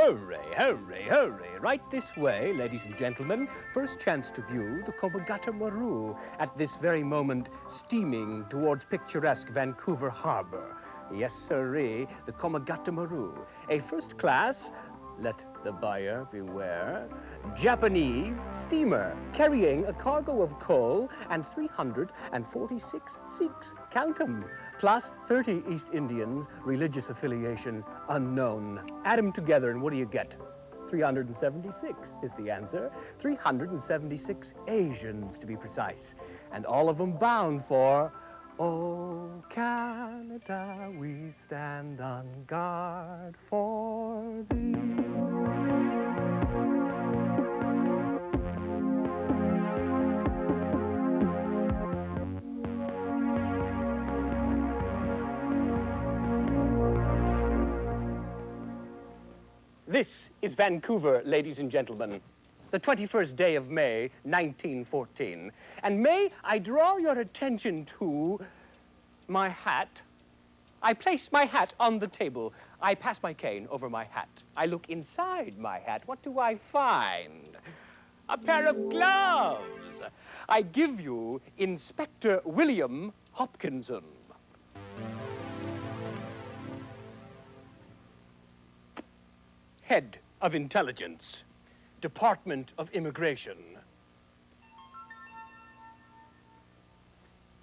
Hurry, hurry, hurry. Right this way, ladies and gentlemen. First chance to view the Komagata Maru, at this very moment steaming towards picturesque Vancouver Harbor. Yes, sirree, the Komagata Maru, a first-class, let the buyer beware, Japanese steamer carrying a cargo of coal and 346 Sikhs, count 'em, plus 30 East Indians, religious affiliation unknown. Add 'em together and what do you get? 376 is the answer. 376 Asians, to be precise. And all of them bound for, oh, Canada, we stand on guard for thee. This is Vancouver, ladies and gentlemen, the 21st day of May, 1914. And may I draw your attention to my hat? I place my hat on the table. I pass my cane over my hat. I look inside my hat. What do I find? A pair of gloves. I give you Inspector William Hopkinson. Head of Intelligence, Department of Immigration.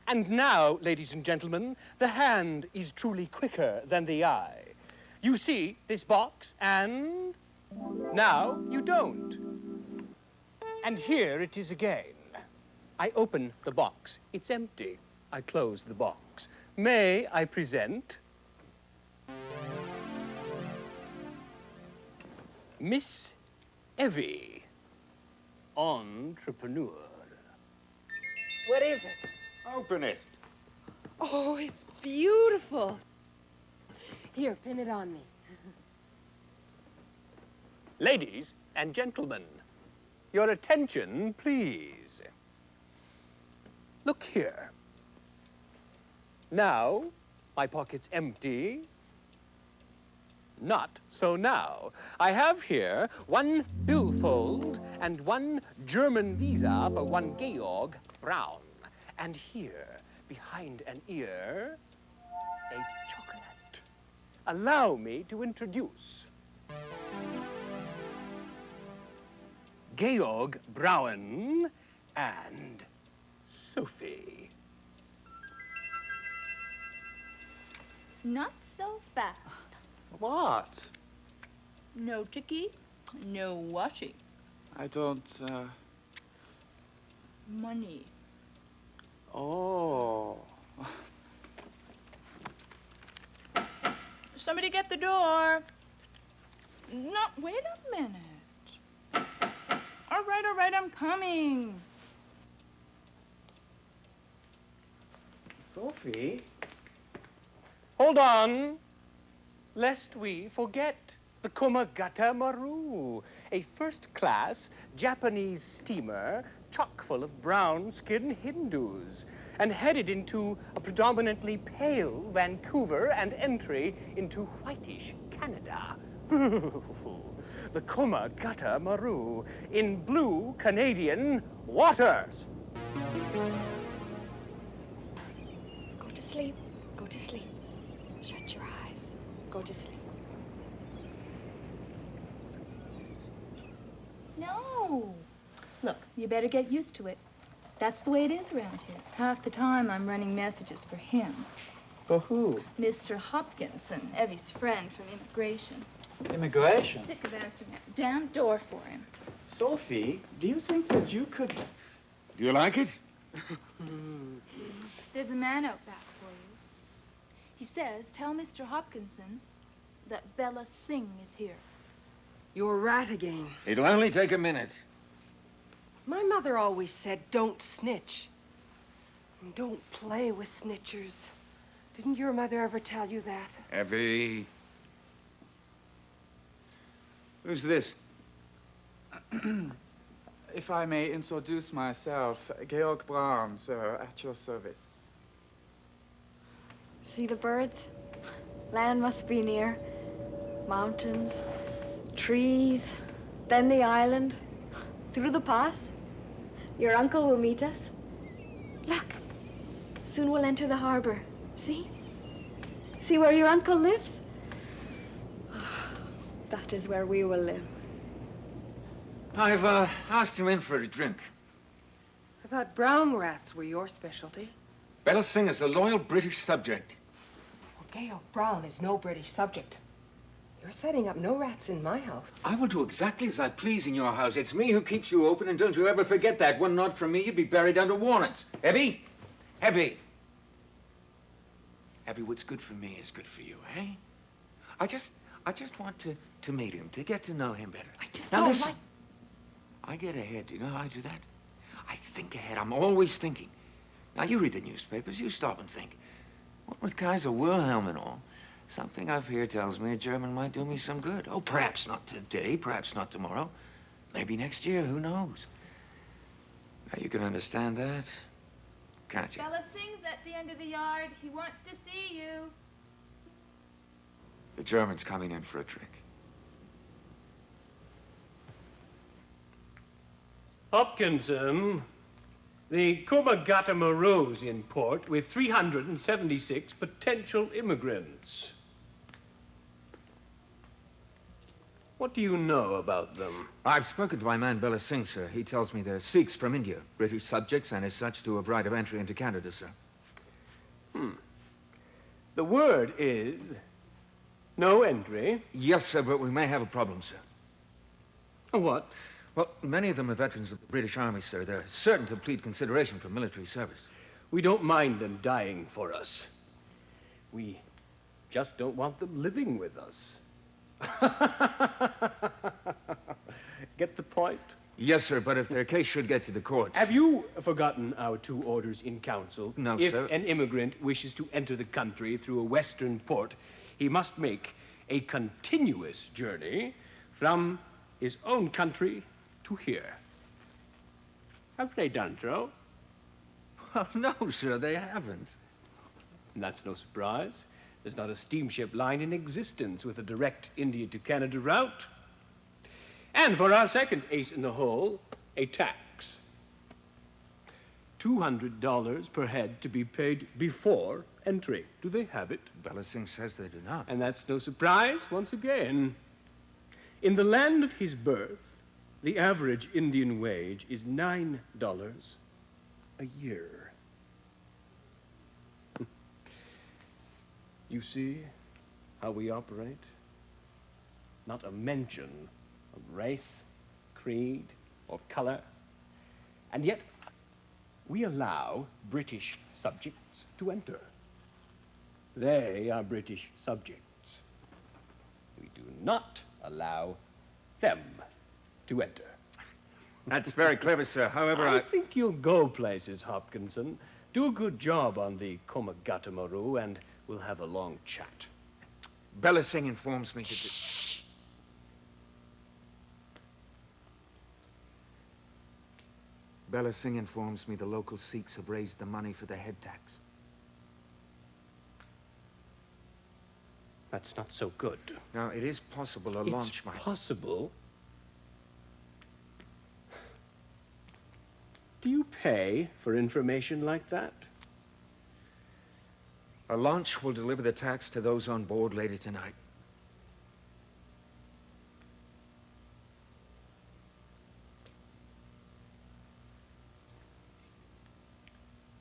And now, ladies and gentlemen, the hand is truly quicker than the eye. You see this box, and now you don't. And here it is again. I open the box. It's empty. I close the box. May I present Miss Evie, entrepreneur. What is it? Open it. Oh, it's beautiful. Here, pin it on me. Ladies and gentlemen, your attention, please. Look here. Now, my pocket's empty. Not so now. I have here one billfold and one German visa for one Georg Braun. And here, behind an ear, a chocolate. Allow me to introduce Georg Braun and Sophie. Not so fast. What? No ticky, no washing. I don't, Money. Oh. Somebody get the door. No, wait a minute. All right, I'm coming. Sophie? Hold on, lest we forget the Komagata Maru, a first-class Japanese steamer chock full of brown-skinned Hindus and headed into a predominantly pale Vancouver and entry into whitish Canada. The Komagata Maru in blue Canadian waters. Go to sleep. Go to sleep. Shut your eyes. Go to sleep. No. Look, you better get used to it. That's the way it is around here. Half the time I'm running messages for him. For who? Mr. Hopkinson, Evie's friend from immigration. Immigration? Sick of answering that damn door for him. Sophie, do you think that you could... Do you like it? There's a man out back for you. He says, tell Mr. Hopkinson that Bella Singh is here. You're right again. It'll only take a minute. My mother always said, don't snitch. And don't play with snitchers. Didn't your mother ever tell you that? Evie. Who's this? If I may introduce myself, Georg Braun, sir, at your service. See the birds? Land must be near. Mountains, trees, then the island, through the pass. Your uncle will meet us. Look, soon we'll enter the harbor. See? See where your uncle lives? That is where we will live. I've asked him in for a drink. I thought brown rats were your specialty. Bella Singh is a loyal British subject. Well, Gail Brown is no British subject. You're setting up no rats in my house. I will do exactly as I please in your house. It's me who keeps you open, and don't you ever forget that. One nod from me, you'd be buried under warrants. Heavy? Heavy. Heavy, what's good for me is good for you, eh? I just want to meet him, to get to know him better. I just now don't listen. like... I get ahead. Do you know how I do that? I think ahead. I'm always thinking. Now, you read the newspapers. You stop and think. What with Kaiser Wilhelm and all, something I've heard tells me a German might do me some good. Oh, perhaps not today, perhaps not tomorrow. Maybe next year, who knows? Now, you can understand that, can't you? Bella Singh's at the end of the yard. He wants to see you. The German's coming in for a drink. Hopkinson, the Komagata Maru's in port with 376 potential immigrants. What do you know about them? I've spoken to my man, Bella Singh, sir. He tells me they're Sikhs from India, British subjects, and as such to have right of entry into Canada, sir. The word is no entry. Yes, sir, but we may have a problem, sir. What? Well, many of them are veterans of the British Army, sir. They're certain to plead consideration for military service. We don't mind them dying for us. We just don't want them living with us. Get the point? Yes, sir, but if their case should get to the courts... Have you forgotten our two orders in council? No, if sir. If an immigrant wishes to enter the country through a western port, he must make a continuous journey from his own country to here. Have they done so? Well, no, sir, they haven't. And that's no surprise. There's not a steamship line in existence with a direct India to Canada route. And for our second ace in the hole, a tax. $200 per head to be paid before entry. Do they have it? Bella Singh says they do not. And that's no surprise, once again. In the land of his birth, the average Indian wage is $9 a year. You see how we operate? Not a mention of race, creed, or color. And yet, we allow British subjects to enter. They are British subjects. We do not allow them to enter. That's very clever, sir. However, I think you'll go places, Hopkinson. Do a good job on the Komagata Maru, and we'll have a long chat. Bella Singh informs me that... Bella Singh informs me the local Sikhs have raised the money for the head tax. That's not so good. Now, it is possible a launch might... It's possible. Do you pay for information like that? A launch will deliver the tax to those on board later tonight.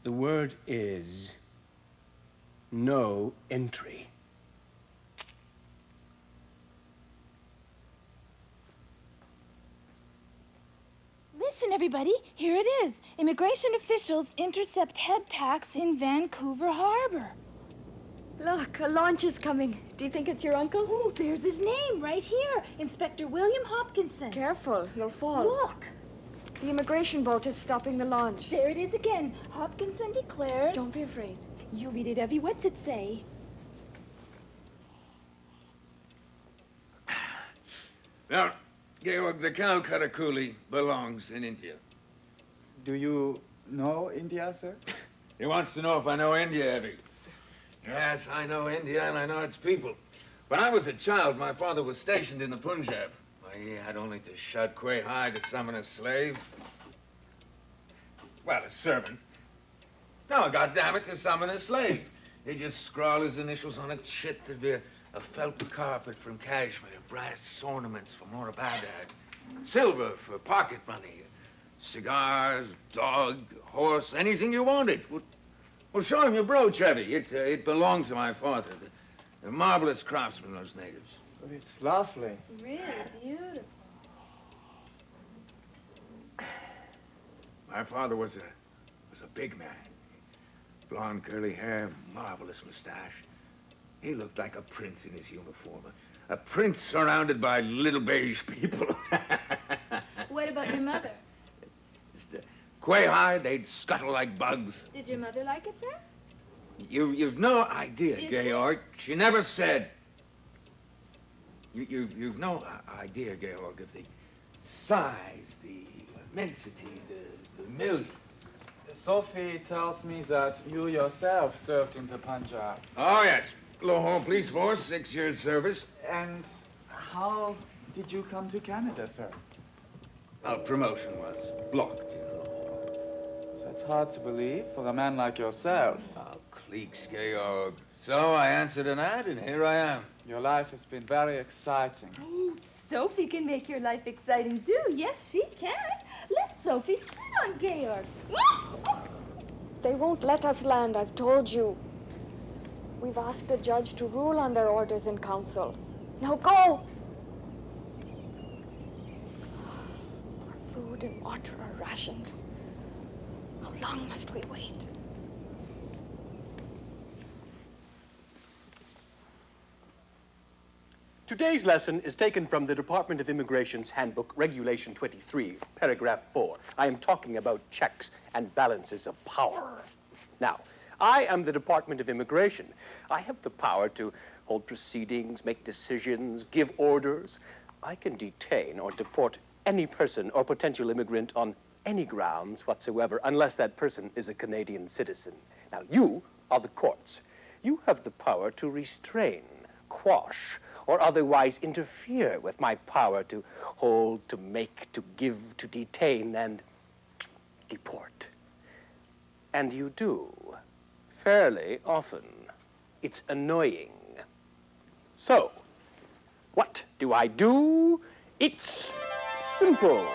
The word is no entry. Listen, everybody, here it is. Immigration officials intercept head tax in Vancouver Harbor. Look, a launch is coming. Do you think it's your uncle? Oh, there's his name right here. Inspector William Hopkinson. Careful, you'll fall. Look, The immigration boat is stopping the launch. there it is again. Hopkinson declares... Don't be afraid. You read it, Evie. What's it say? Now, Georg, the Calcutta coolie belongs in India. Do you know India, sir? He wants to know if I know India, Evie. Yes, I know India and I know its people. When I was a child, my father was stationed in the Punjab. Why, he had only to shout quay high to summon a slave. Well, a servant. No, goddammit, to summon a slave. He'd just scrawl his initials on a chit. There'd be a felt carpet from Kashmir, brass ornaments from Moradabad, silver for pocket money, cigars, dog, horse, anything you wanted. Well, show him your brooch, Chevy. It belonged to my father. The marvelous craftsman, those natives. Oh, it's lovely. Really beautiful. My father was a big man. Blonde, curly hair, marvelous mustache. He looked like a prince in his uniform. A prince surrounded by little beige people. What about your mother? Quay high, they'd scuttle like bugs. Did your mother like it there? You've no idea, Did Georg. She never said. You've no idea, Georg, of the size, the immensity, the millions. Sophie tells me that you yourself served in the Punjab. Oh, yes. Lahore Police Force, 6 years service. And how did you come to Canada, sir? Well, promotion was blocked in Lahore. That's hard to believe for a man like yourself. Oh, cliques, Georg. So I answered an ad, and here I am. Your life has been very exciting. Oh, Sophie can make your life exciting too. Yes, she can. Let Sophie sit on Georg. They won't let us land, I've told you. We've asked a judge to rule on their orders in council. Now go! Our food and water are rationed. How long must we wait? Today's lesson is taken from the Department of Immigration's Handbook, Regulation 23, Paragraph 4. I am talking about checks and balances of power. Now, I am the Department of Immigration. I have the power to hold proceedings, make decisions, give orders. I can detain or deport any person or potential immigrant on any grounds whatsoever, unless that person is a Canadian citizen. Now, you are the courts. You have the power to restrain, quash, or otherwise interfere with my power to hold, to make, to give, to detain, and deport. And you do, fairly often. It's annoying. So, what do I do? It's simple.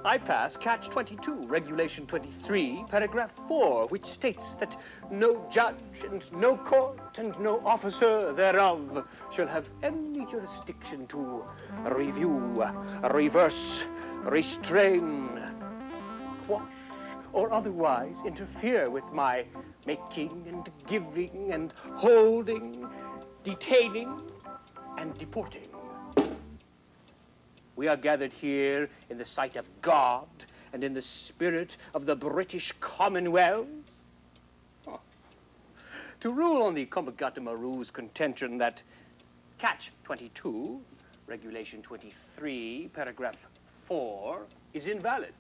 I pass Catch 22, Regulation 23, Paragraph 4, which states that no judge and no court and no officer thereof shall have any jurisdiction to review, reverse, restrain, quash, or otherwise interfere with my making and giving and holding, detaining, and deporting. We are gathered here in the sight of God and in the spirit of the British Commonwealth to rule on the Komagata Maru's contention that Catch 22, Regulation 23, Paragraph 4, is invalid.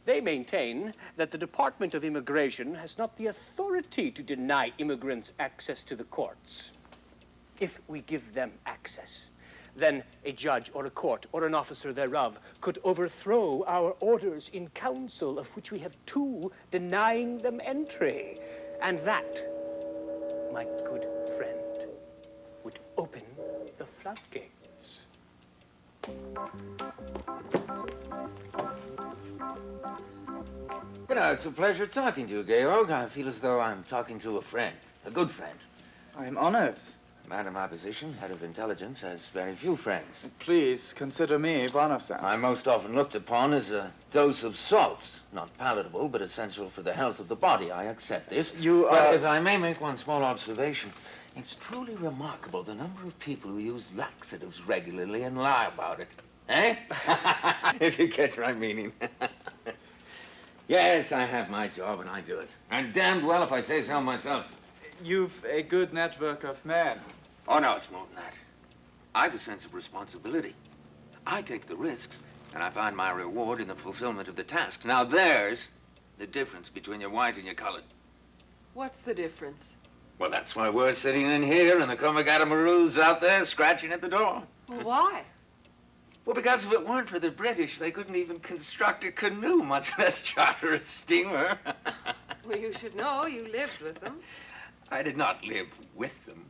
They maintain that the Department of Immigration has not the authority to deny immigrants access to the courts. If we give them access, then a judge or a court or an officer thereof could overthrow our orders in council, of which we have 2 denying them entry. And that, my good friend, would open the floodgates. You know, it's a pleasure talking to you, Georg. I feel as though I'm talking to a friend, a good friend. I am honored. A man in my position, head of intelligence, has very few friends. Please consider me one of them. I'm most often looked upon as a dose of salt. Not palatable, but essential for the health of the body. I accept this. But if I may make one small observation, it's truly remarkable the number of people who use laxatives regularly and lie about it. Eh? If you catch my meaning. Yes, I have my job and I do it. And damned well if I say so myself. You've a good network of men. Oh, no, it's more than that. I have a sense of responsibility. I take the risks, and I find my reward in the fulfillment of the task. Now, there's the difference between your white and your colored. What's the difference? Well, that's why we're sitting in here and the Komagata Maru's out there scratching at the door. Well, why? Well, because if it weren't for the British, they couldn't even construct a canoe, much less charter a steamer. Well, you should know. You lived with them. I did not live with them.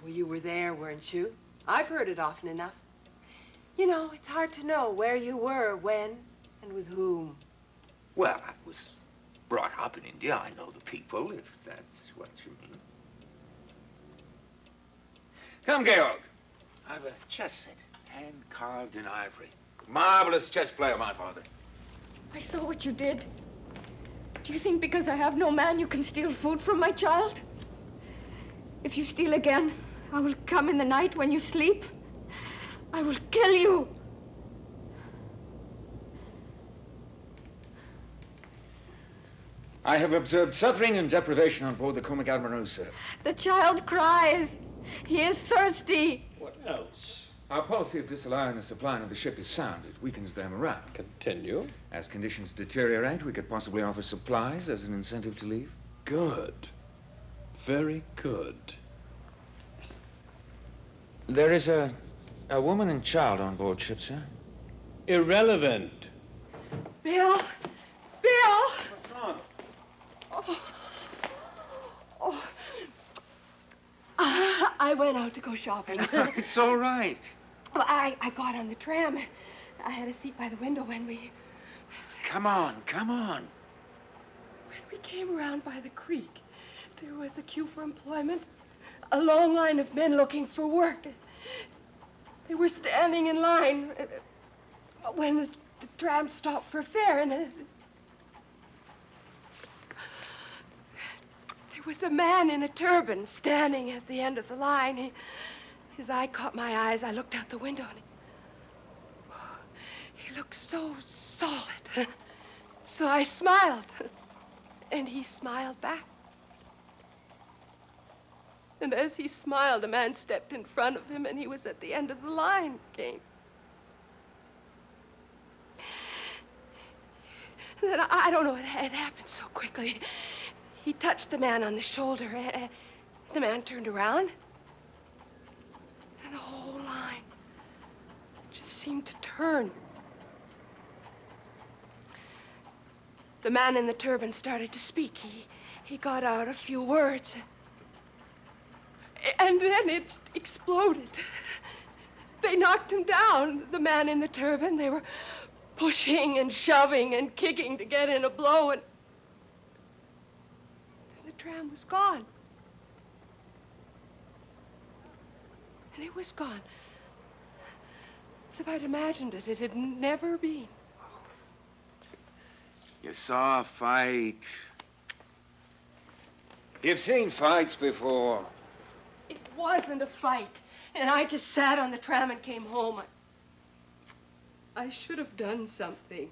Well, you were there, weren't you? I've heard it often enough. You know, it's hard to know where you were, when, and with whom. Well, I was brought up in India. I know the people, if that's what you mean. Come, Georg. I've a chess set, hand-carved in ivory. Marvelous chess player, my father. I saw what you did. Do you think because I have no man you can steal food from my child? If you steal again, I will come in the night when you sleep. I will kill you. I have observed suffering and deprivation on board the Komagata Maru, sir. The child cries. He is thirsty. What else? Our policy of disallowing the supplying of the ship is sound. It weakens their morale. Continue. As conditions deteriorate, we could possibly offer supplies as an incentive to leave. Good. Very good. There is a woman and child on board ship, sir. Irrelevant. Bill! Bill! What's wrong? I went out to go shopping. It's all right. Well, I got on the tram. I had a seat by the window when we Come on, come on. came around by the creek. There was a queue for employment. A long line of men looking for work. They were standing in line when the tram stopped for fare, and there was a man in a turban standing at the end of the line. His eye caught my eyes. I looked out the window, and he looked so solid. So I smiled, and he smiled back. And as he smiled, a man stepped in front of him, and he was at the end of the line, came. And then I don't know, it happened so quickly. He touched the man on the shoulder, and the man turned around, and the whole line just seemed to turn. The man in the turban started to speak. He got out a few words. And then it exploded. They knocked him down, the man in the turban. They were pushing and shoving and kicking to get in a blow, and the tram was gone. And it was gone. As if I'd imagined it. It had never been. You saw a fight. You've seen fights before. It wasn't a fight. And I just sat on the tram and came home. I should have done something.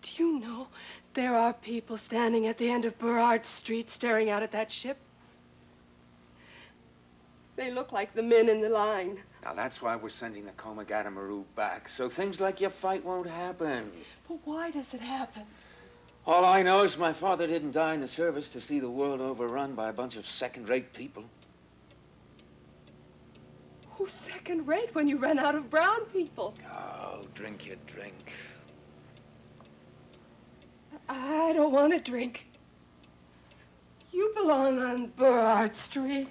Do you know there are people standing at the end of Burrard Street staring out at that ship? They look like the men in the line. Now, that's why we're sending the Komagata Maru back, so things like your fight won't happen. But why does it happen? All I know is my father didn't die in the service to see the world overrun by a bunch of second-rate people. Who's second-rate when you run out of brown people? Oh, drink your drink. I don't want to drink. You belong on Burrard Street.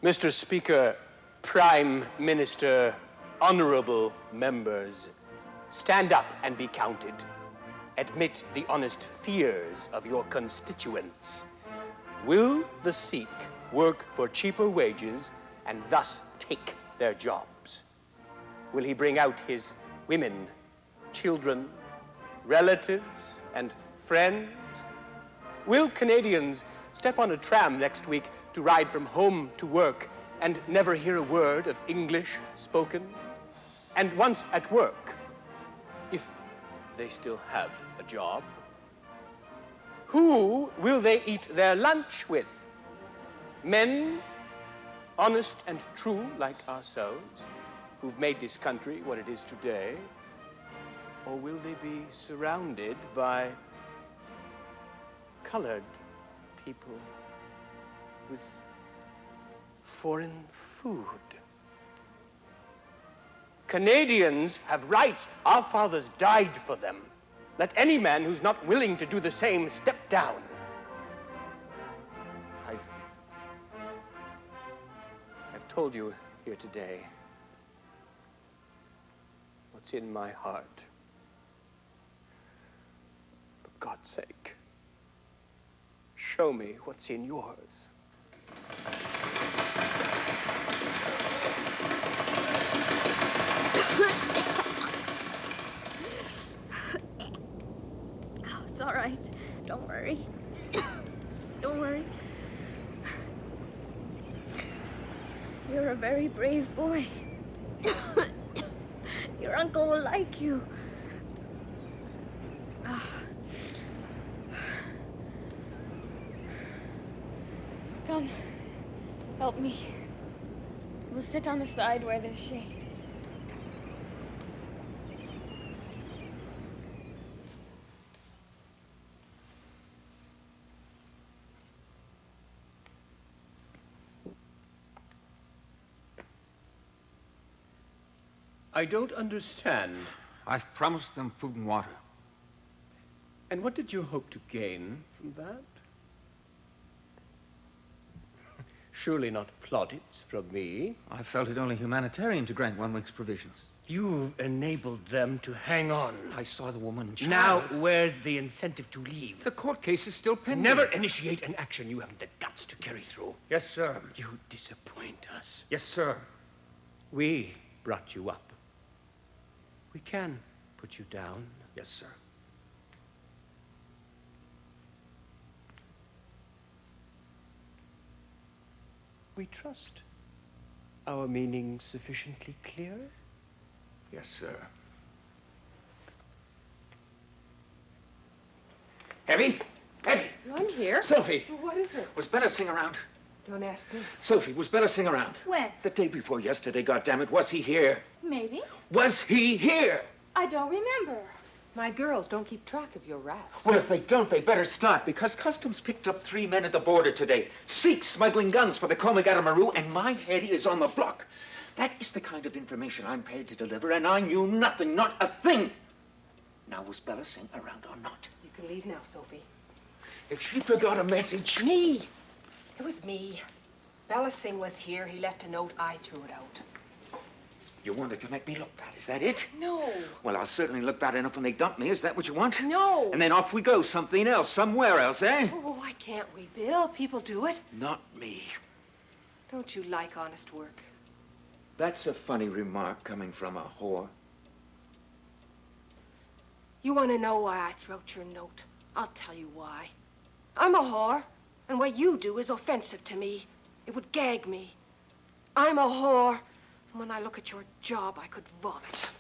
Mr. Speaker, Prime Minister, honorable members, stand up and be counted. Admit the honest fears of your constituents. Will the Sikh work for cheaper wages and thus take their jobs? Will he bring out his women, children, relatives, and friends? Will Canadians step on a tram next week to ride from home to work and never hear a word of English spoken? And once at work, if they still have a job, who will they eat their lunch with? Men, honest and true like ourselves, who've made this country what it is today? Or will they be surrounded by colored people with foreign food? Canadians have rights. Our fathers died for them. Let any man who's not willing to do the same step down. I've told you here today what's in my heart. For God's sake, show me what's in yours. It's all right. Don't worry. Don't worry. You're a very brave boy. Your uncle will like you. Come, help me. We'll sit on the side where there's shade. I don't understand. I've promised them food and water. And what did you hope to gain from that? Surely not plaudits from me. I felt it only humanitarian to grant 1 week's provisions. You've enabled them to hang on. I saw the woman and child. Now, where's the incentive to leave? The court case is still pending. Never initiate an action you haven't the guts to carry through. Yes, sir. You disappoint us. Yes, sir. We brought you up. We can put you down. Yes, sir. We trust our meaning sufficiently clear. Yes, sir. Heavy? Heavy! I'm here. Sophie! What is it? Was Bella Singh around? Don't ask me. Sophie, was Bella Singh around? When? The day before yesterday, goddammit. Was he here? Maybe. Was he here? I don't remember. My girls don't keep track of your rats. Well, if they don't, they better start, because Customs picked up 3 men at the border today. Sikhs smuggling guns for the Komagata Maru, and my head is on the block. That is the kind of information I'm paid to deliver, and I knew nothing, not a thing. Now, was Bella Singh around or not? You can leave now, Sophie. If she forgot a message... Me. It was me. Bella Singh was here. He left a note. I threw it out. You wanted to make me look bad, is that it? No. Well, I'll certainly look bad enough when they dump me. Is that what you want? No. And then off we go, something else, somewhere else, eh? Oh, why can't we, Bill? People do it. Not me. Don't you like honest work? That's a funny remark coming from a whore. You want to know why I threw out your note? I'll tell you why. I'm a whore, and what you do is offensive to me. It would gag me. I'm a whore, and when I look at your job, I could vomit.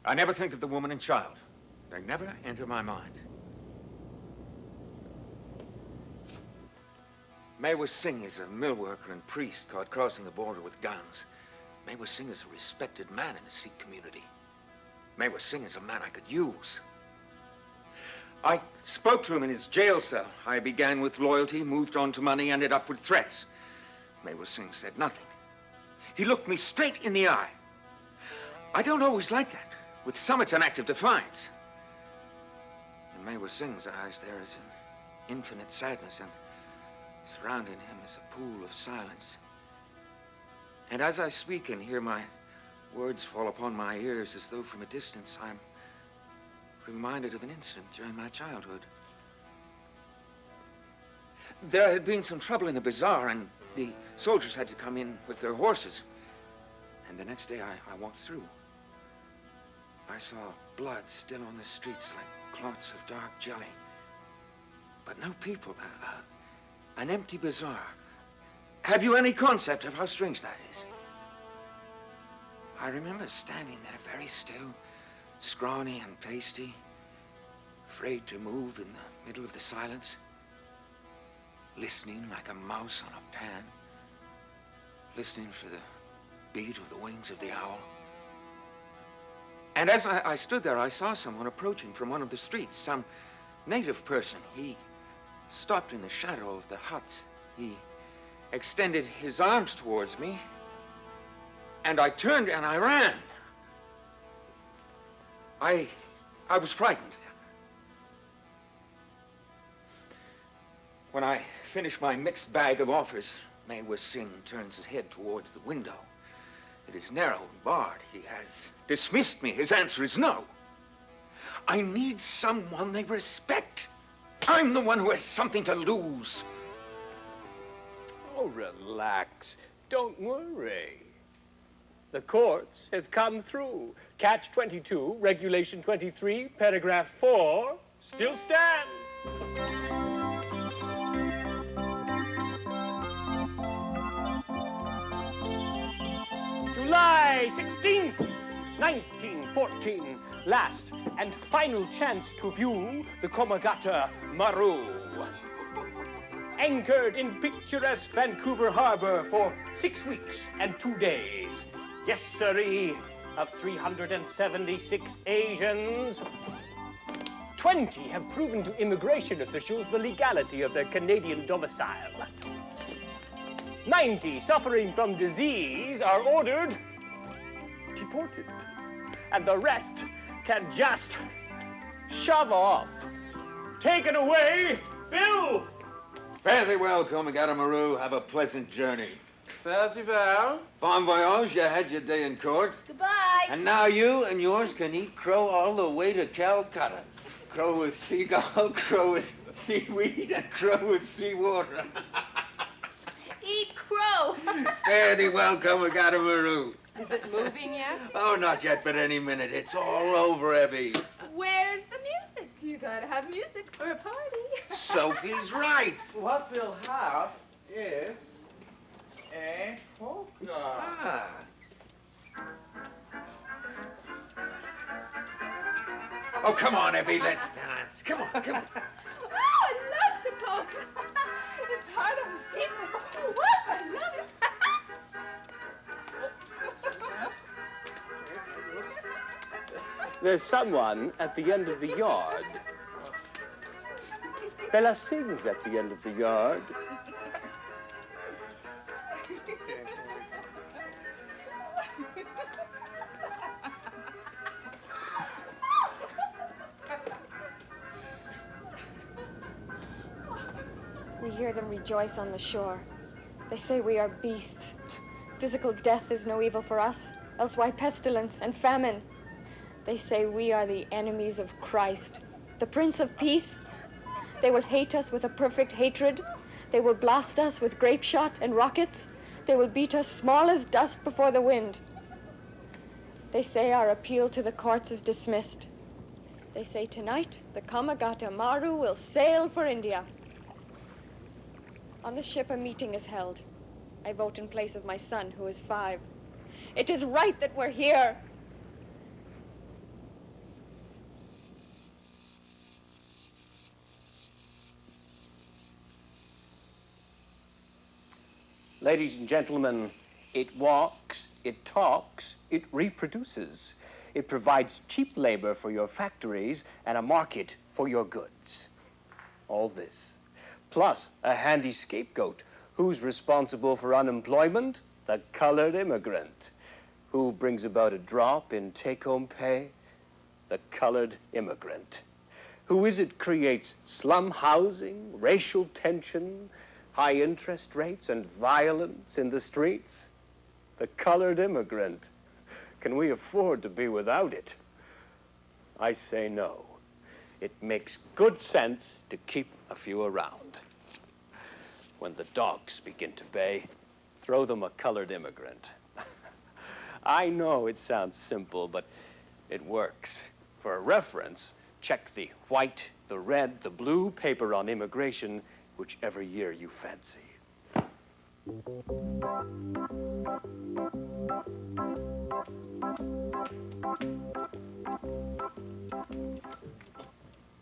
I never think of the woman and child. They never enter my mind. Maru Singh is a mill worker and priest caught crossing the border with guns. Maru Singh is a respected man in the Sikh community. Maru Singh is a man I could use. I spoke to him in his jail cell. I began with loyalty, moved on to money, ended up with threats. Maru Singh said nothing. He looked me straight in the eye. I don't always like that. With some, it's an act of defiance. In Maru Singh's eyes, there is an infinite sadness, and surrounding him is a pool of silence. And as I speak and hear my words fall upon my ears as though from a distance, I'm reminded of an incident during my childhood. There had been some trouble in the bazaar, and the soldiers had to come in with their horses. And the next day I walked through. I saw blood still on the streets like clots of dark jelly. But no people. An empty bazaar. Have you any concept of how strange that is? I remember standing there very still, scrawny and pasty, afraid to move in the middle of the silence, listening like a mouse on a pan, listening for the beat of the wings of the owl. And as I stood there, I saw someone approaching from one of the streets, some native person. He stopped in the shadow of the huts. He extended his arms towards me, and I turned and I ran. I was frightened. When I finished my mixed bag of offers, Mei Singh turns his head towards the window. It is narrow and barred. He has dismissed me. His answer is no. I need someone they respect. I'm the one who has something to lose. Oh, relax. Don't worry. The courts have come through. Catch 22, Regulation 23, Paragraph 4, still stands. July 16th, 1914. Last and final chance to view the Komagata Maru. Anchored in picturesque Vancouver Harbor for 6 weeks and 2 days. Yes, sirree. Of 376 Asians, 20 have proven to immigration officials the legality of their Canadian domicile. 90 suffering from disease are ordered deported. And the rest can just shove off. Taken away, Bill! Fare thee well, Komagata Maru. Have a pleasant journey. Farewell. Bon voyage, you had your day in court. Goodbye. And now you and yours can eat crow all the way to Calcutta. Crow with seagull, crow with seaweed, and crow with seawater. Eat crow. Fare thee well, Komagata Maru. Is it moving yet? Oh, not yet, but any minute. It's all over, Evie. Where's the music? You gotta have music for a party. Sophie's right. What we'll have is a polka. Ah. Oh, come on, Evie, let's dance. Come on, come on. Oh, I love to polka. It's hard on the feet. Whoop, I love it. There's someone at the end of the yard. Bella sings at the end of the yard. We hear them rejoice on the shore. They say we are beasts. Physical death is no evil for us, else why pestilence and famine? They say we are the enemies of Christ, the Prince of Peace. They will hate us with a perfect hatred. They will blast us with grape shot and rockets. They will beat us small as dust before the wind. They say our appeal to the courts is dismissed. They say tonight the Komagata Maru will sail for India. On the ship a meeting is held. I vote in place of my son, who is 5. It is right that we're here. Ladies and gentlemen, it walks, it talks, it reproduces. It provides cheap labor for your factories and a market for your goods. All this, plus a handy scapegoat. Who's responsible for unemployment? The colored immigrant. Who brings about a drop in take-home pay? The colored immigrant. Who is it creates slum housing, racial tension, high interest rates, and violence in the streets? The colored immigrant. Can we afford to be without it? I say no. It makes good sense to keep a few around. When the dogs begin to bay, throw them a colored immigrant. I know it sounds simple, but it works. For a reference, check the white, the red, the blue paper on immigration, whichever year you fancy.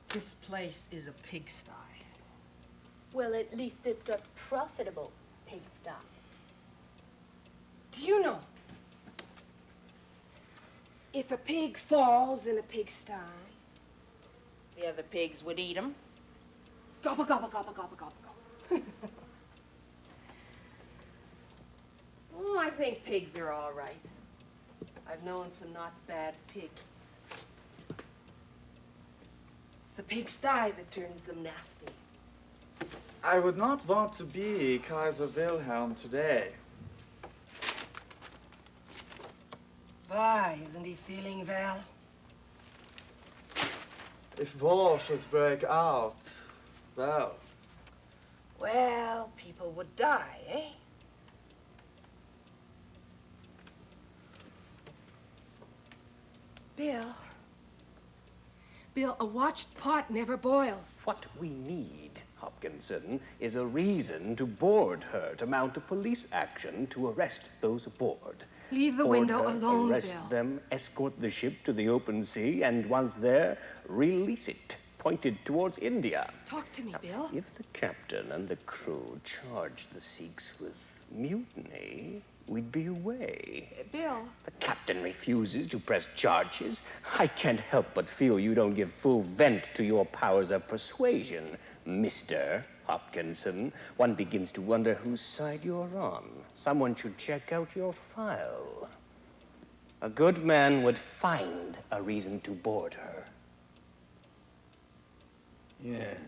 This place is a pigsty. Well, at least it's a profitable pigsty. Do you know? If a pig falls in a pigsty, The other pigs would eat them. gobble, gobble, gobble, gobble, gobble, gobble. Oh, I think pigs are all right. I've known some not bad pigs. It's the pigsty that turns them nasty. I would not want to be Kaiser Wilhelm today. Why, isn't he feeling well? If war should break out, well, Well, people would die, eh? Bill, a watched pot never boils. What we need, Hopkinson, is a reason to board her, to mount a police action to arrest those aboard. Leave the Board window her, alone, arrest Bill. them, escort the ship to the open sea, and once there, release it, pointed towards India. Talk to me, Bill. If the captain and the crew charge the Sikhs with mutiny, we'd be away. Bill. The captain refuses to press charges. I can't help but feel you don't give full vent to your powers of persuasion, Mr. Hopkinson. One begins to wonder whose side you're on. Someone should check out your file. A good man would find a reason to board her. yes.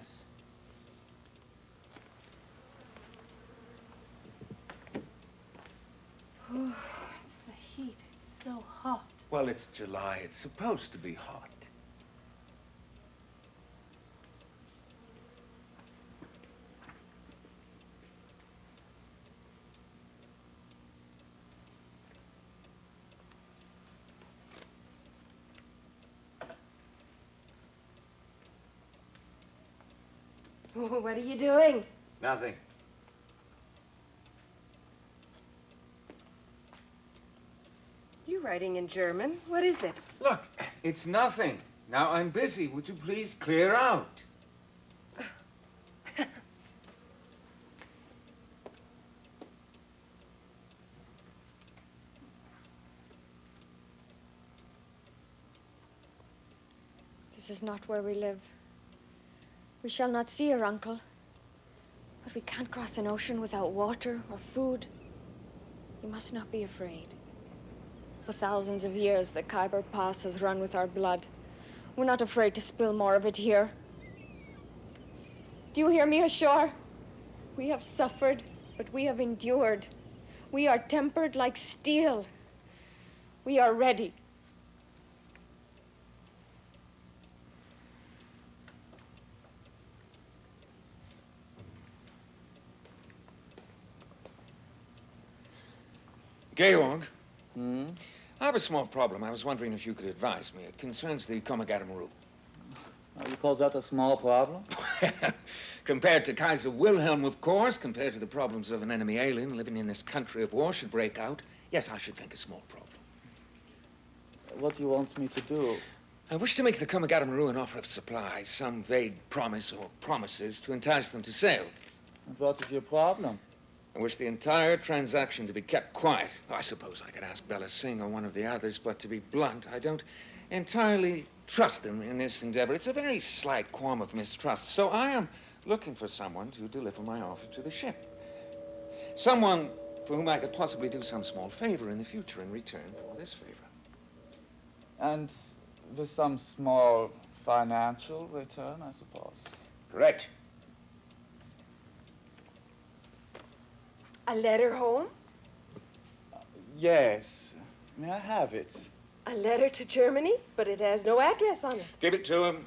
It's the heat. It's so hot. Well, it's July. It's supposed to be hot. What are you doing? Nothing. You're writing in German. What is it? Look, it's nothing. Now I'm busy. Would you please clear out? This is not where we live. We shall not see your uncle. But we can't cross an ocean without water or food. You must not be afraid. For thousands of years, the Khyber Pass has run with our blood. We're not afraid to spill more of it here. Do you hear me ashore? We have suffered, but we have endured. We are tempered like steel. We are ready. Georg, I have a small problem. I was wondering if you could advise me. It concerns the Komagata Maru. You call that a small problem? Compared to Kaiser Wilhelm, of course, compared to the problems of an enemy alien living in this country if war should break out, yes, I should think a small problem. What do you want me to do? I wish to make the Komagata Maru an offer of supplies, some vague promise or promises to entice them to sail. And what is your problem? I wish the entire transaction to be kept quiet. I suppose I could ask Bella Singh or one of the others, but to be blunt, I don't entirely trust them in this endeavor. It's a very slight qualm of mistrust, so I am looking for someone to deliver my offer to the ship. Someone for whom I could possibly do some small favor in the future in return for this favor. And with some small financial return, I suppose. Correct. A letter home? Yes. May I have it? A letter to Germany, but it has no address on it. Give it to him.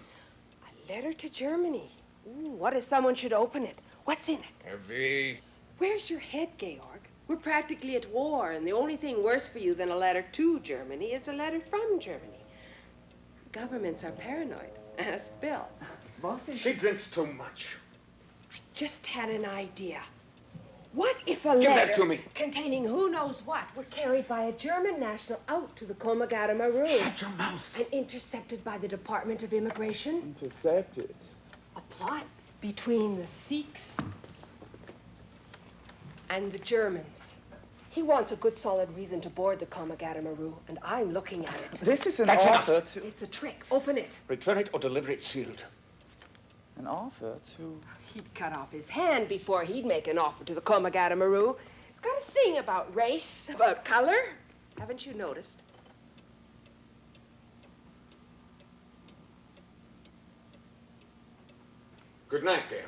A letter to Germany. Ooh, what if someone should open it? What's in it? Heavy. Where's your head, Georg? We're practically at war, and the only thing worse for you than a letter to Germany is a letter from Germany. Governments are paranoid. Ask Bill. She drinks too much. Just had an idea. What if a Give letter that to me. containing who knows what were carried by a German national out to the Komagata Maru Shut your mouth. and intercepted by the Department of Immigration? Intercepted. A plot between the Sikhs and the Germans. He wants a good solid reason to board the Komagata Maru, and I'm looking at it. This is an That's offer to... It's a trick. Open it. Return it or deliver it sealed. An offer to... He'd cut off his hand before he'd make an offer to the Komagata Maru. It's got a thing about race, about color. Haven't you noticed? Good night, Gail.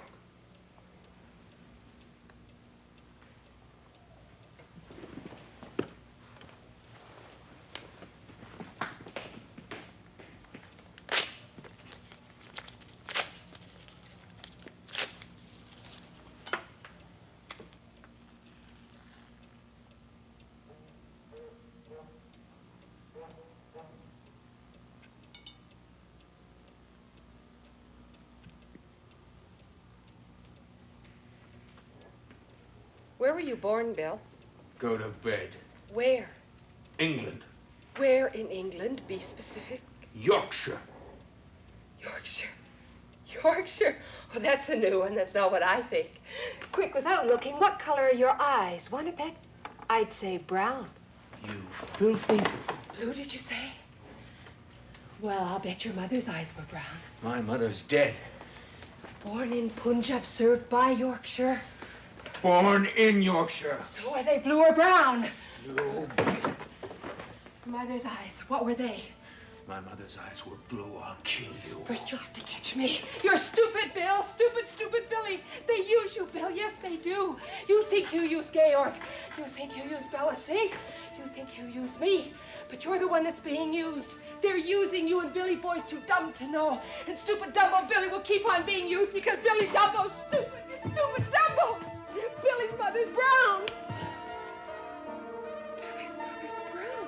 Where were you born, Bill? Go to bed. Where? England. Where in England? Be specific. Yorkshire. Yorkshire. Yorkshire? Oh, that's a new one. That's not what I think. Quick, without looking, what color are your eyes? Want to bet? I'd say brown. You filthy... Blue, did you say? Well, I'll bet your mother's eyes were brown. My mother's dead. Born in Punjab, served by Yorkshire. Born in Yorkshire. So are they blue or brown? Blue. Mother's eyes, what were they? My mother's eyes were blue. I'll kill you. First you'll have to catch me. You're stupid, Bill. Stupid, stupid Billy. They use you, Bill. Yes, they do. You think you use Georg. You think you use Bella, see? You think you use me. But you're the one that's being used. They're using you, and Billy Boy's too dumb to know. And stupid Dumbo Billy will keep on being used because Billy Dumbo's stupid. Stupid Dumbo. Billy's mother's brown. Billy's mother's brown.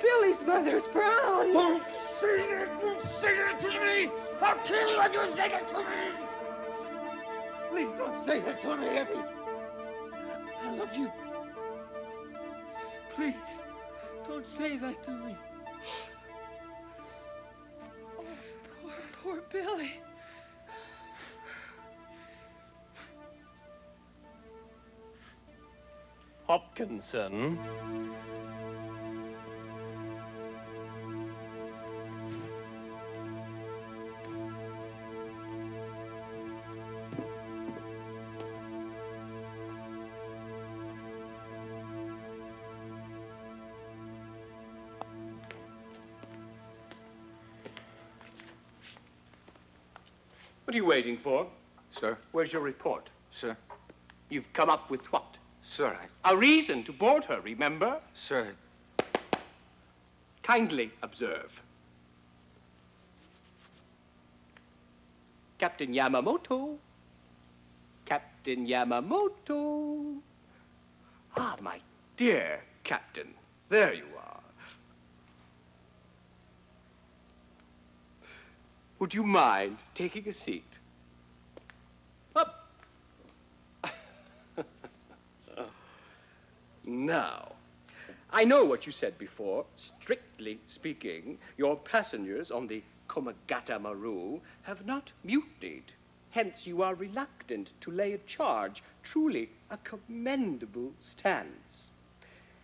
Billy's mother's brown. Don't say it! Don't say it to me! I'll kill you if you say it to me! Please don't say that to me, Effie. I love you. Please, don't say that to me. Oh, poor Billy. Hopkinson. What are you waiting for? Sir? Where's your report? Sir? You've come up with what? Sir, A reason to board her, remember? Sir, Kindly observe. Captain Yamamoto. Captain Yamamoto. Ah, my dear Captain. There you are. Would you mind taking a seat? Up. Now, I know what you said before. Strictly speaking, your passengers on the Komagata Maru have not mutinied. Hence, you are reluctant to lay a charge. Truly a commendable stance.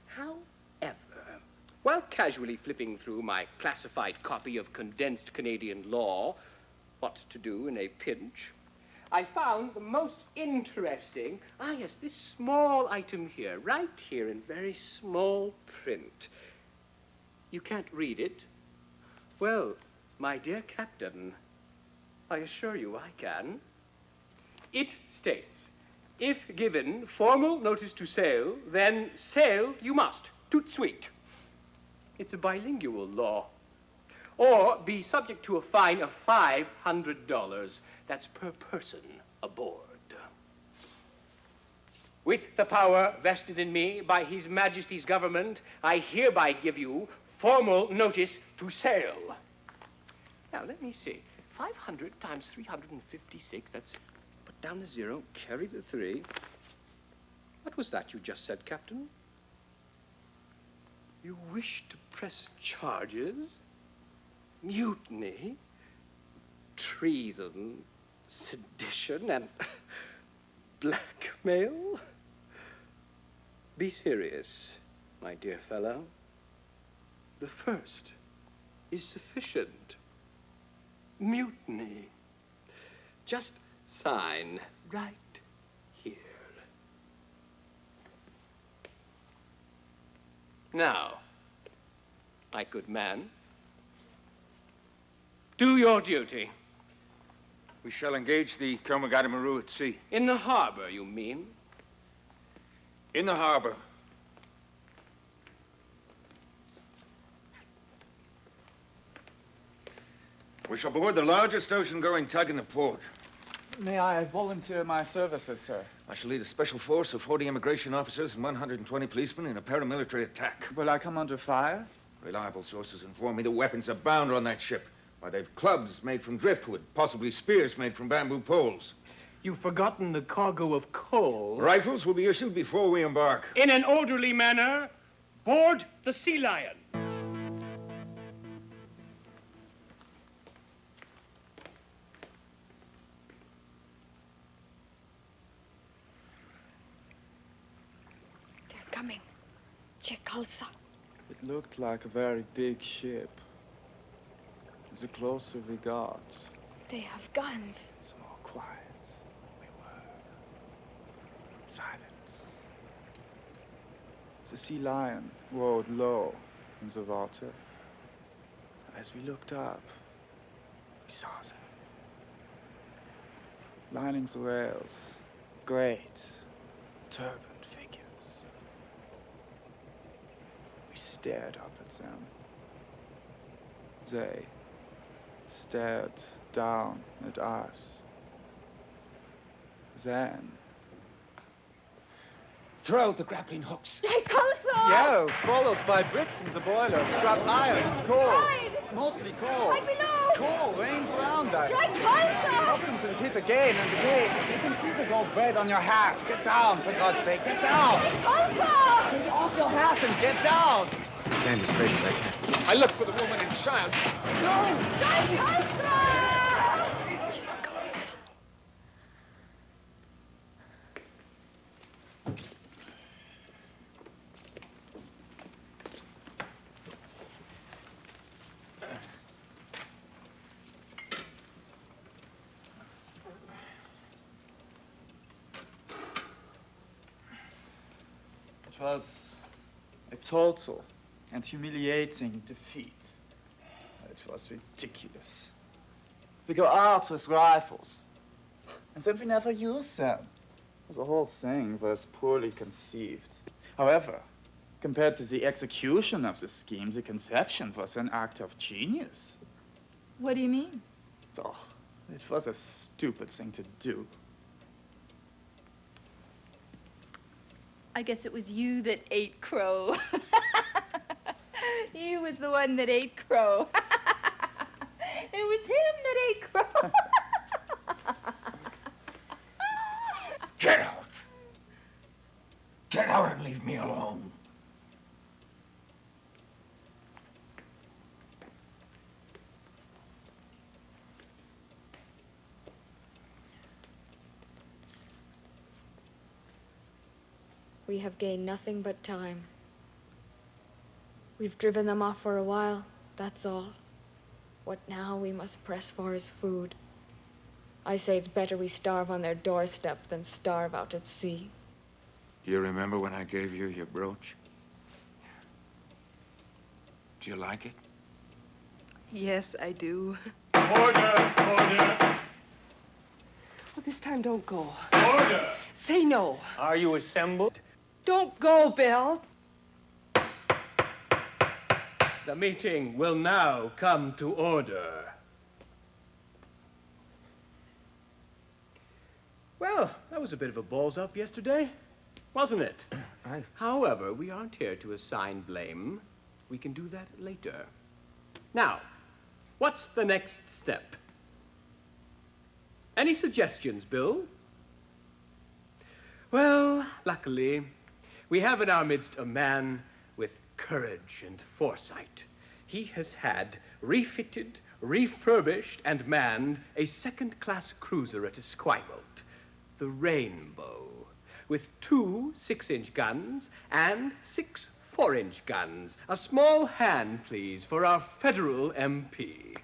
However, while casually flipping through my classified copy of condensed Canadian law, what to do in a pinch, I found the most interesting, yes, this small item here, right here in very small print. You can't read it? Well, my dear Captain, I assure you I can. It states, if given formal notice to sail, then sail you must, tout suite. It's a bilingual law. Or be subject to a fine of $500. That's per person aboard. With the power vested in me by His Majesty's government, I hereby give you formal notice to sail. Now, let me see. 500 times 356, that's... Put down the 0, carry the 3. What was that you just said, Captain? You wish to press charges? Mutiny? Treason? Sedition? And blackmail? Be serious, my dear fellow. The first is sufficient. Mutiny. Just sign right here. Now, my good man, do your duty. We shall engage the Komagata Maru at sea. In the harbor, you mean? In the harbor. We shall board the largest ocean-going tug in the port. May I volunteer my services, sir? I shall lead a special force of 40 immigration officers and 120 policemen in a paramilitary attack. Will I come under fire? Reliable sources inform me the weapons abound on that ship. Why, they've clubs made from driftwood, possibly spears made from bamboo poles. You've forgotten the cargo of coal. Rifles will be issued before we embark. In an orderly manner, board the Sea Lion. They're coming. Chekalsa. It looked like a very big ship. The closer we got, They have guns. the more quiet we were. Silence. The sea lion rode low in the water. As we looked up, we saw them. Lining the rails, great, turbaned figures. We stared up at them. They stared down at us. Then, Throw out the grappling hooks. Chekalsa! yells followed by bricks from the boiler, scrap iron and coal. Hide! Mostly coal. Hide below! Coal rains around us. Chekalsa! Robinsons hit again and again. You can see the gold braid on your hat. Get down, for God's sake, get down. Chekalsa! Take off your hat and get down. Stand as straight as I can. I look for the woman and child. Chekalsa! Chekalsa. 'Twas a total and humiliating defeat. It was ridiculous. We go out with rifles, and then we never use them. The whole thing was poorly conceived. However, compared to the execution of the scheme, the conception was an act of genius. What do you mean? Oh, it was a stupid thing to do. I guess it was you that ate crow. You was the one that ate crow. It was him that ate crow. Get out! Get out and leave me alone. We have gained nothing but time. We've driven them off for a while, that's all. What now we must press for is food. I say it's better we starve on their doorstep than starve out at sea. You remember when I gave you your brooch? Do you like it? Yes, I do. Order, order, Well, this time don't go. order. Say no. Are you assembled? Don't go, Bill. The meeting will now come to order. Well, that was a bit of a balls up yesterday. wasn't it? I... However, we aren't here to assign blame. We can do that later. Now, what's the next step? Any suggestions, Bill? Well, luckily, we have in our midst a man with courage and foresight. He has had refitted, refurbished, and manned a second-class cruiser at Esquimalt, the Rainbow, with 2 6-inch guns and 6 4-inch guns. A small hand, please, for our federal MP.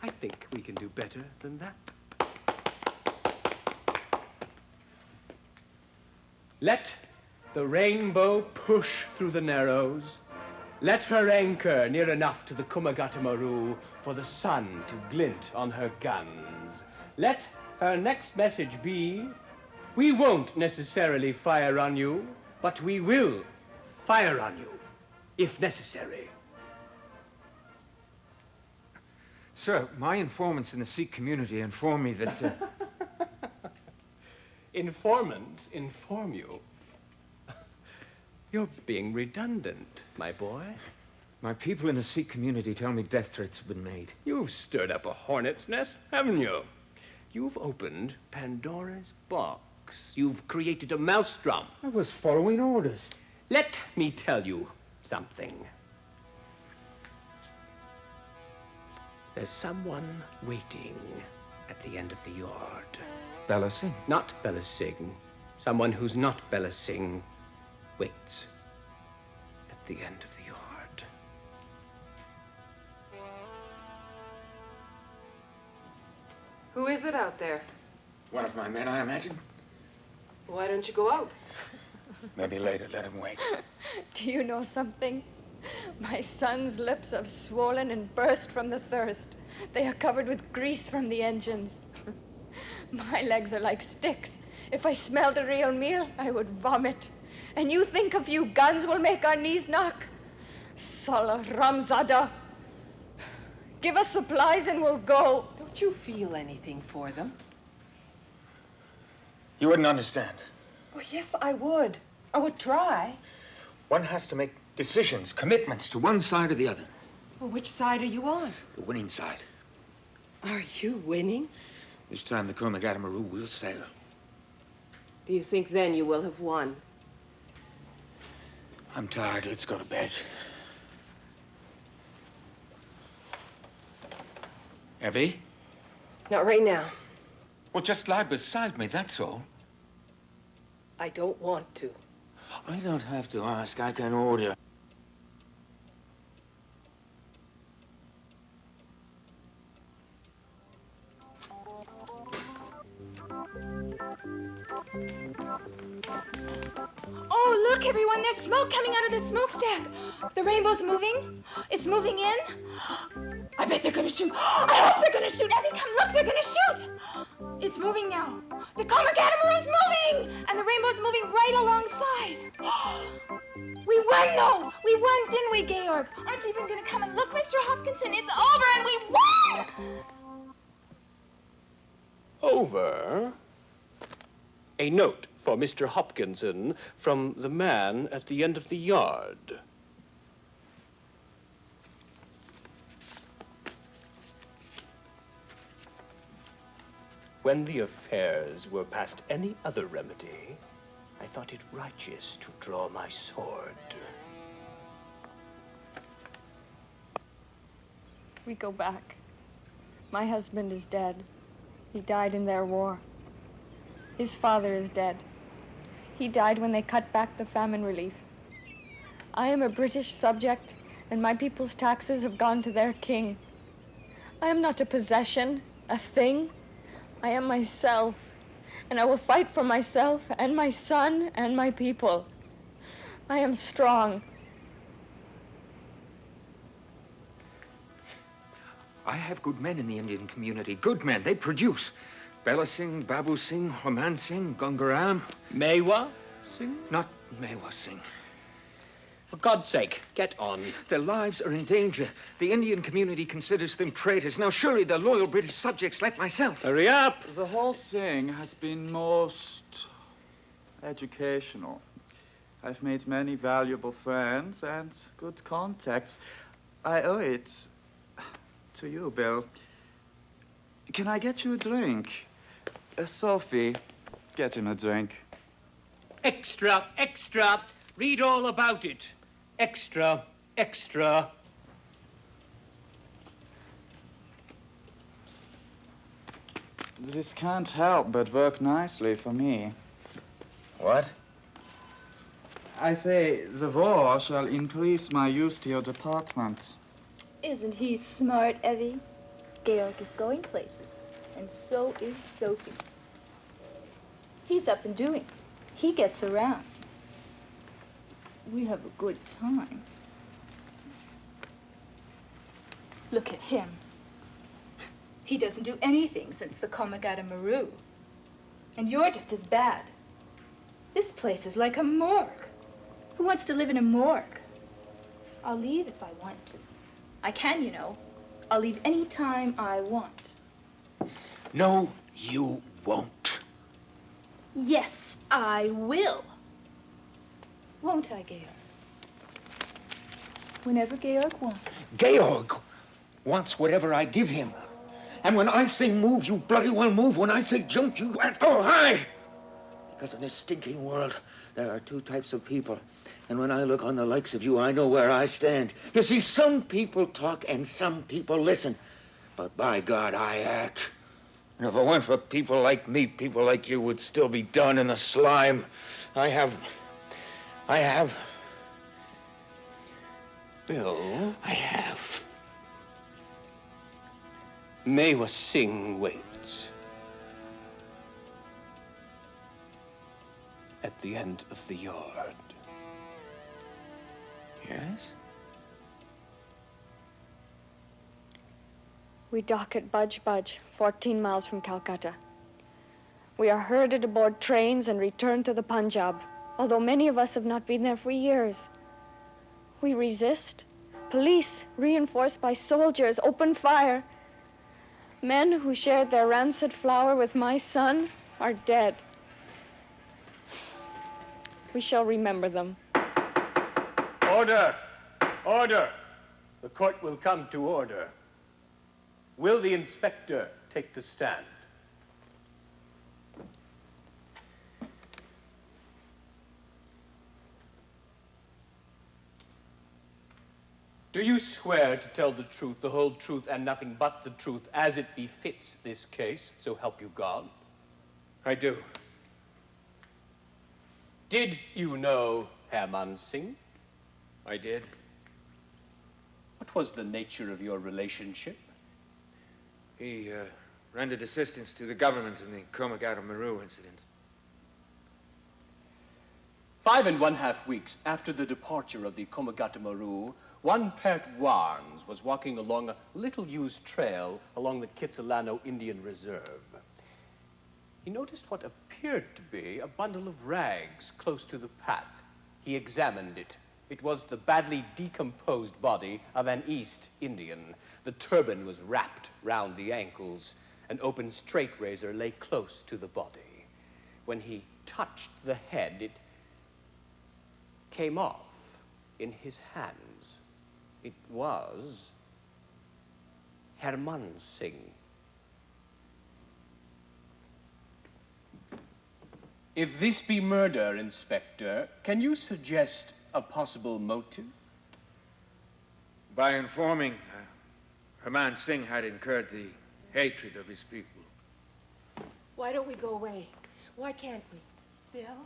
I think we can do better than that. Let the Rainbow push through the Narrows. Let her anchor near enough to the Komagata Maru for the sun to glint on her guns. Let her next message be, we won't necessarily fire on you, but we will fire on you, if necessary. Sir, my informants in the Sikh community inform me that... Informants inform you. You're being redundant, my boy. My people in the Sikh community tell me death threats have been made. You've stirred up a hornet's nest, haven't you? You've opened Pandora's box. You've created a maelstrom. I was following orders. Let me tell you something. There's someone waiting at the end of the yard. Bella Singh. Not Bella Singh. Someone who's not Bella Singh waits at the end of the yard. Who is it out there? One of my men, I imagine. Why don't you go out? Maybe later, let him wait. Do you know something? My son's lips have swollen and burst from the thirst. They are covered with grease from the engines. My legs are like sticks. If I smelled a real meal, I would vomit. And you think a few guns will make our knees knock? Salah Ramzada. Give us supplies and we'll go. Don't you feel anything for them? You wouldn't understand. Oh, yes, I would. I would try. One has to make decisions, commitments to one side or the other. Well, which side are you on? The winning side. Are you winning? This time the Komagata Maru will sail. Do you think then you will have won? I'm tired. Let's go to bed. Evie? Not right now. Well, just lie beside me, that's all. I don't want to. I don't have to ask. I can order. Oh, look, everyone, there's smoke coming out of the smokestack. The rainbow's moving. It's moving in. I bet they're gonna shoot. I hope they're gonna shoot. Evie, come look, they're gonna shoot. It's moving now. The Komagata Maru's moving, and the rainbow's moving right alongside. We won, though. We won, didn't we, Georg? Aren't you even gonna come and look, Mr. Hopkinson? It's over, and we won! Over? A note for Mr. Hopkinson from the man at the end of the yard. When the affairs were past any other remedy, I thought it righteous to draw my sword. We go back. My husband is dead. He died in their war. His father is dead. He died when they cut back the famine relief. I am a British subject, and my people's taxes have gone to their king. I am not a possession, a thing. I am myself, and I will fight for myself and my son and my people. I am strong. I have good men in the Indian community. Good men. They produce. Bella Singh, Babu Singh, Homan Singh, Gangaram. Mewa Singh? Not Mewa Singh. For God's sake, get on. Their lives are in danger. The Indian community considers them traitors. Now, surely they're loyal British subjects like myself. Hurry up! The whole thing has been most educational. I've made many valuable friends and good contacts. I owe it to you, Bill. Can I get you a drink? Sophie, get him a drink. Extra, extra. Read all about it. Extra, extra. This can't help but work nicely for me. What? I say, the war shall increase my use to your department. Isn't he smart, Evie? Georg is going places, and so is Sophie. He's up and doing. He gets around. We have a good time. Look at him. He doesn't do anything since the Komagata Maru. And you're just as bad. This place is like a morgue. Who wants to live in a morgue? I'll leave if I want to. I can, you know. I'll leave any time I want. No, you won't. Yes, I will. Won't I, Georg? Whenever Georg wants. Georg wants whatever I give him. And when I say move, you bloody well move. When I say jump, you let's go high. Because in this stinking world, there are two types of people. And when I look on the likes of you, I know where I stand. You see, some people talk and some people listen. But by God, I act. And if it weren't for people like me, people like you would still be down in the slime. I have... Bill, I have. Maewa Singh waits. At the end of the yard. Yes? We dock at Budge Budge, 14 miles from Calcutta. We are herded aboard trains and returned to the Punjab, although many of us have not been there for years. We resist. Police, reinforced by soldiers, open fire. Men who shared their rancid flour with my son are dead. We shall remember them. Order! Order! The court will come to order. Will the inspector take the stand? Do you swear to tell the truth, the whole truth, and nothing but the truth, as it befits this case, so help you God? I do. Did you know Herman Singh? I did. What was the nature of your relationship? He rendered assistance to the government in the Komagata Maru incident. 5½ weeks after the departure of the Komagata Maru, one Pert Warnes was walking along a little-used trail along the Kitsilano Indian Reserve. He noticed what appeared to be a bundle of rags close to the path. He examined it. It was the badly decomposed body of an East Indian. The turban was wrapped round the ankles. An open straight razor lay close to the body. When he touched the head, it came off in his hands. It was Herman Singh. If this be murder, Inspector, can you suggest a possible motive? By informing, Herman Singh had incurred the hatred of his people. Why don't we go away? Why can't we? Bill?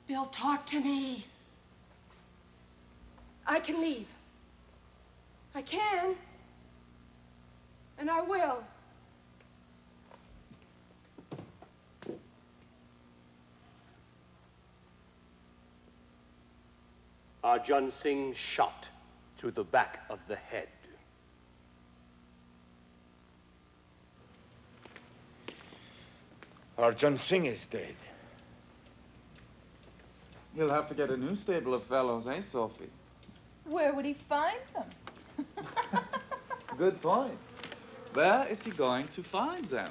Bill, talk to me. I can leave. I can. And I will. Arjun Singh shot through the back of the head. Arjun Singh is dead. He'll have to get a new stable of fellows, eh, Sophie? Where would he find them? Good point. Where is he going to find them?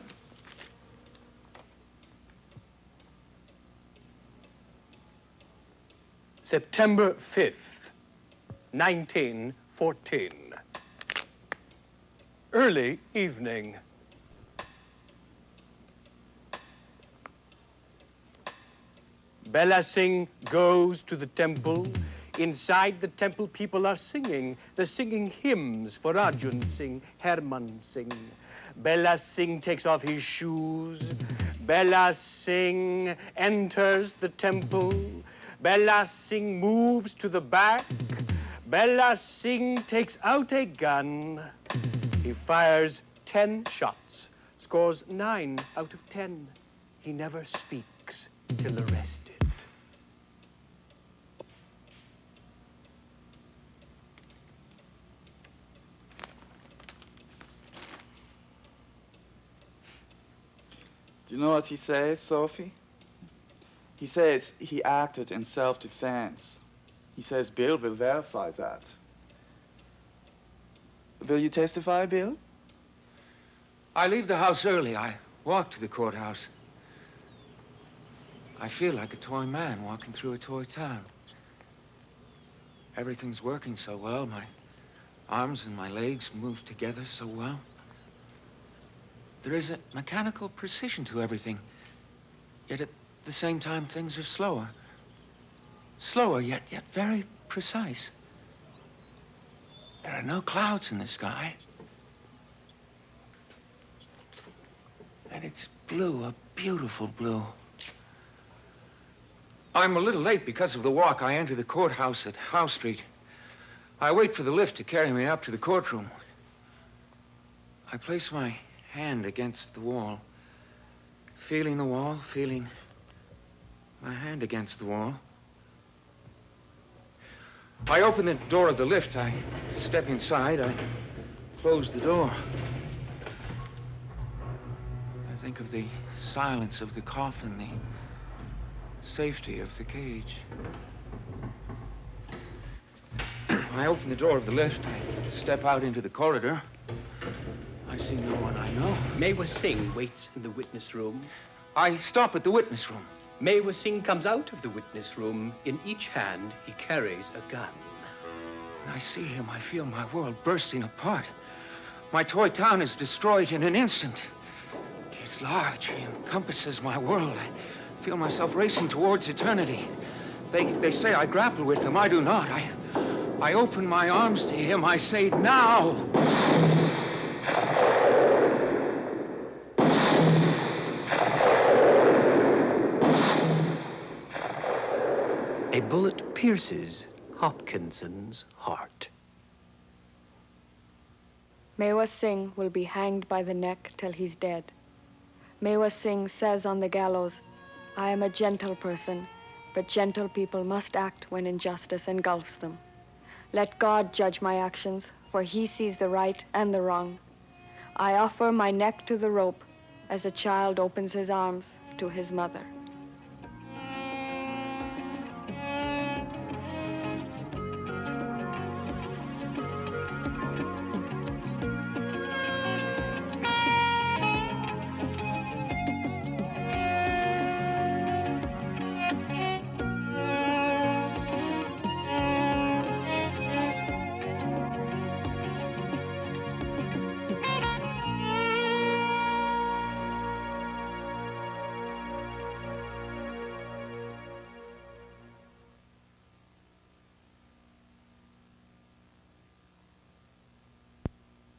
September 5th, 1914. Early evening. Bella Singh goes to the temple. Inside the temple, people are singing. They're singing hymns for Arjun Singh, Herman Singh. Bella Singh takes off his shoes. Bella Singh enters the temple. Bella Singh moves to the back. Bella Singh takes out a gun. He fires 10 shots, scores 9 out of 10. He never speaks till arrested. Do you know what he says, Sophie? He says he acted in self-defense. He says Bill will verify that. Will you testify, Bill? I leave the house early. I walk to the courthouse. I feel like a toy man walking through a toy town. Everything's working so well. My arms and my legs move together so well. There is a mechanical precision to everything. Yet at the same time, things are slower. Slower, yet very precise. There are no clouds in the sky. And it's blue, a beautiful blue. I'm a little late because of the walk. I enter the courthouse at Howe Street. I wait for the lift to carry me up to the courtroom. I place my hand against the wall, feeling the wall, feeling my hand against the wall. I open the door of the lift. I step inside. I close the door. I think of the silence of the coffin, the safety of the cage. I open the door of the lift. I step out into the corridor. I see no one I know. Mawa Singh waits in the witness room. I stop at the witness room. Mawa Singh comes out of the witness room. In each hand, he carries a gun. When I see him, I feel my world bursting apart. My toy town is destroyed in an instant. He's large. He encompasses my world. I feel myself racing towards eternity. They say I grapple with him. I do not. I open my arms to him. I say, now! A bullet pierces Hopkinson's heart. Mawa Singh will be hanged by the neck till he's dead. Mawa Singh says on the gallows, I am a gentle person, but gentle people must act when injustice engulfs them. Let God judge my actions, for he sees the right and the wrong. I offer my neck to the rope as a child opens his arms to his mother.